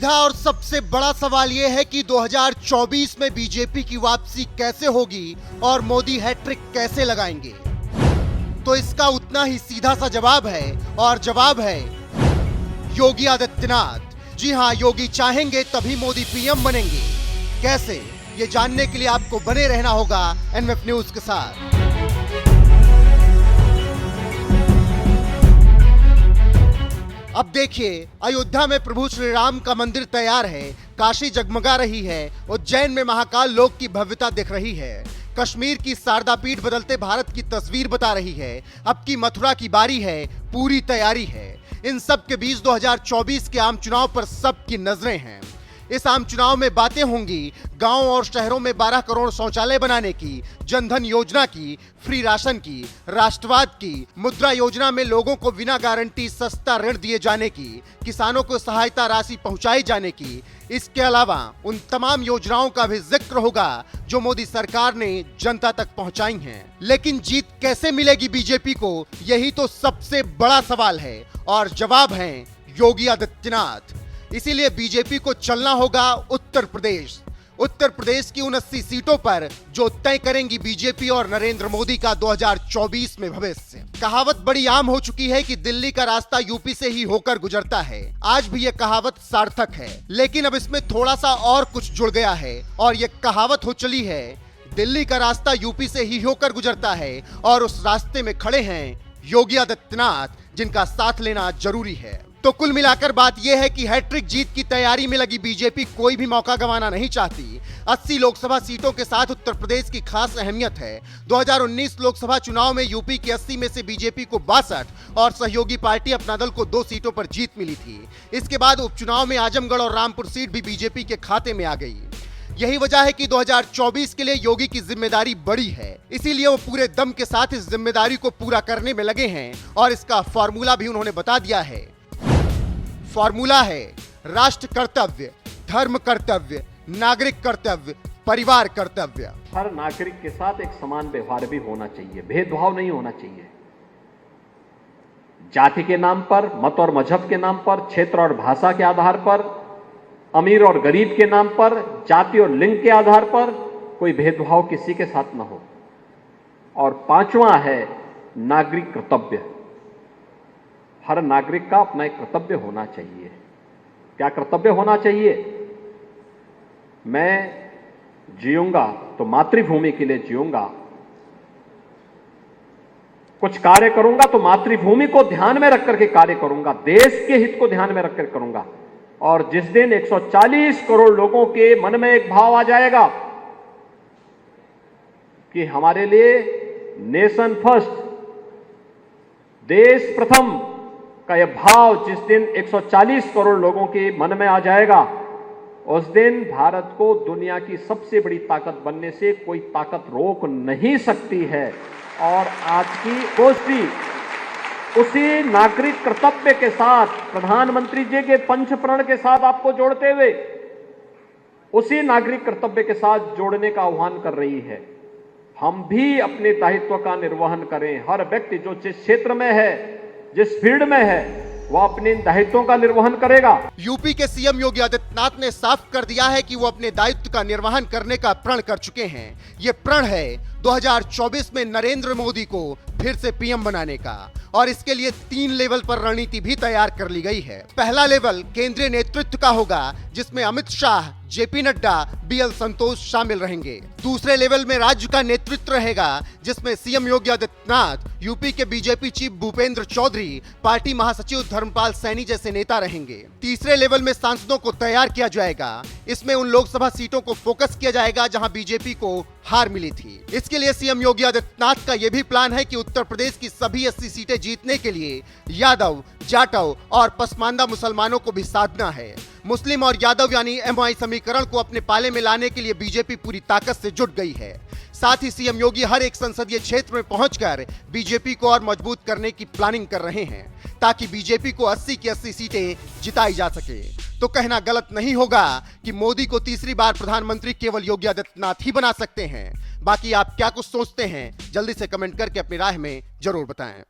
सीधा और सबसे बड़ा सवाल यह है कि 2024 में बीजेपी की वापसी कैसे होगी और मोदी हैट्रिक कैसे लगाएंगे। तो इसका उतना ही सीधा सा जवाब है और जवाब है योगी आदित्यनाथ। जी हां, योगी चाहेंगे तभी मोदी पीएम बनेंगे। कैसे, ये जानने के लिए आपको बने रहना होगा एनएफ न्यूज के साथ। अब देखिए, अयोध्या में प्रभु श्री राम का मंदिर तैयार है, काशी जगमगा रही है, उज्जैन में महाकाल लोक की भव्यता दिख रही है, कश्मीर की शारदा पीठ बदलते भारत की तस्वीर बता रही है, अब की मथुरा की बारी है, पूरी तैयारी है। इन सब के बीच 2024 के आम चुनाव पर सबकी नजरें हैं। इस आम चुनाव में बातें होंगी गांव और शहरों में 12 करोड़ शौचालय बनाने की, जनधन योजना की, फ्री राशन की, राष्ट्रवाद की, मुद्रा योजना में लोगों को बिना गारंटी सस्ता ऋण दिए जाने की, किसानों को सहायता राशि पहुंचाई जाने की। इसके अलावा उन तमाम योजनाओं का भी जिक्र होगा जो मोदी सरकार ने जनता तक पहुंचाई हैं। लेकिन जीत कैसे मिलेगी बीजेपी को, यही तो सबसे बड़ा सवाल है और जवाब है योगी आदित्यनाथ। इसीलिए बीजेपी को चलना होगा उत्तर प्रदेश। उत्तर प्रदेश की 79 सीटों पर जो तय करेंगी बीजेपी और नरेंद्र मोदी का 2024 में भविष्य। कहावत बड़ी आम हो चुकी है कि दिल्ली का रास्ता यूपी से ही होकर गुजरता है। आज भी यह कहावत सार्थक है, लेकिन अब इसमें थोड़ा सा और कुछ जुड़ गया है और यह कहावत हो चली है, दिल्ली का रास्ता यूपी से ही होकर गुजरता है और उस रास्ते में खड़े हैं योगी आदित्यनाथ, जिनका साथ लेना जरूरी है। तो कुल मिलाकर बात यह है कि हैट्रिक जीत की तैयारी में लगी बीजेपी कोई भी मौका गंवाना नहीं चाहती। 80 लोकसभा सीटों के साथ उत्तर प्रदेश की खास अहमियत है। 2019 लोकसभा चुनाव में यूपी की 80 में से बीजेपी को 62 और सहयोगी पार्टी अपना दल को 2 सीटों पर जीत मिली थी। इसके बाद उपचुनाव में आजमगढ़ और रामपुर सीट भी बीजेपी के खाते में आ गई। यही वजह है कि 2024 के लिए योगी की जिम्मेदारी बड़ी है, इसीलिए वो पूरे दम के साथ इस जिम्मेदारी को पूरा करने में लगे हैं और इसका फॉर्मूला भी उन्होंने बता दिया है। फॉर्मूला है राष्ट्र कर्तव्य, धर्म कर्तव्य, नागरिक कर्तव्य, परिवार कर्तव्य। हर नागरिक के साथ एक समान व्यवहार भी होना चाहिए, भेदभाव नहीं होना चाहिए। जाति के नाम पर, मत और मजहब के नाम पर, क्षेत्र और भाषा के आधार पर, अमीर और गरीब के नाम पर, जाति और लिंग के आधार पर कोई भेदभाव किसी के साथ न हो। और 5वां है नागरिक कर्तव्य। हर नागरिक का अपना एक कर्तव्य होना चाहिए। क्या कर्तव्य होना चाहिए? मैं जीऊंगा तो मातृभूमि के लिए जीऊंगा, कुछ कार्य करूंगा तो मातृभूमि को ध्यान में रख करके कार्य करूंगा, देश के हित को ध्यान में रखकर करूंगा। और जिस दिन 140 करोड़ लोगों के मन में एक भाव आ जाएगा कि हमारे लिए नेशन फर्स्ट, देश प्रथम का यह भाव जिस दिन 140 करोड़ लोगों के मन में आ जाएगा, उस दिन भारत को दुनिया की सबसे बड़ी ताकत बनने से कोई ताकत रोक नहीं सकती है। और आज की गोष्ठी उसी नागरिक कर्तव्य के साथ, प्रधानमंत्री जी के पंचप्रण के साथ आपको जोड़ते हुए उसी नागरिक कर्तव्य के साथ जोड़ने का आह्वान कर रही है। हम भी अपने दायित्व का निर्वहन करें। हर व्यक्ति जो जिस क्षेत्र में है, जिस फील्ड में है, वो अपने दायित्वों का निर्वहन करेगा। यूपी के सीएम योगी आदित्यनाथ ने साफ कर दिया है कि वो अपने दायित्व का निर्वहन करने का प्रण कर चुके हैं। ये प्रण है 2024 में नरेंद्र मोदी को फिर से पीएम बनाने का, और इसके लिए 3 लेवल पर रणनीति भी तैयार कर ली गई है। पहला लेवल केंद्रीय नेतृत्व का होगा, जिसमें अमित शाह, जेपी नड्डा, बीएल संतोष शामिल रहेंगे। दूसरे लेवल में राज्य का नेतृत्व रहेगा, जिसमें सीएम योगी आदित्यनाथ, यूपी के BJP chief Bhupendra Chaudhary, party महासचिव धर्मपाल सैनी जैसे नेता रहेंगे। तीसरे लेवल में सांसदों को तैयार किया जाएगा। इसमें उन लोकसभा सीटों को फोकस किया जाएगा जहां बीजेपी को हार मिली थी। इसके लिए सीएम योगी आदित्यनाथ का यह भी प्लान है कि उत्तर प्रदेश की सभी 80 सीटें जीतने के लिए यादव, जाटव और पसमानदा मुसलमानों को भी साधना है। मुस्लिम और यादव यानी एमआई समीकरण को अपने पाले में लाने के लिए बीजेपी पूरी ताकत से जुट गई है। साथ ही सीएम योगी हर एक संसदीय क्षेत्र में पहुंचकर बीजेपी को और मजबूत करने की प्लानिंग कर रहे हैं, ताकि बीजेपी को 80 की 80 सीटें जिताई जा सके। तो कहना गलत नहीं होगा कि मोदी को तीसरी बार प्रधानमंत्री केवल योगी आदित्यनाथ ही बना सकते हैं। बाकी आप क्या कुछ सोचते हैं, जल्दी से कमेंट करके अपनी राय में जरूर बताएं।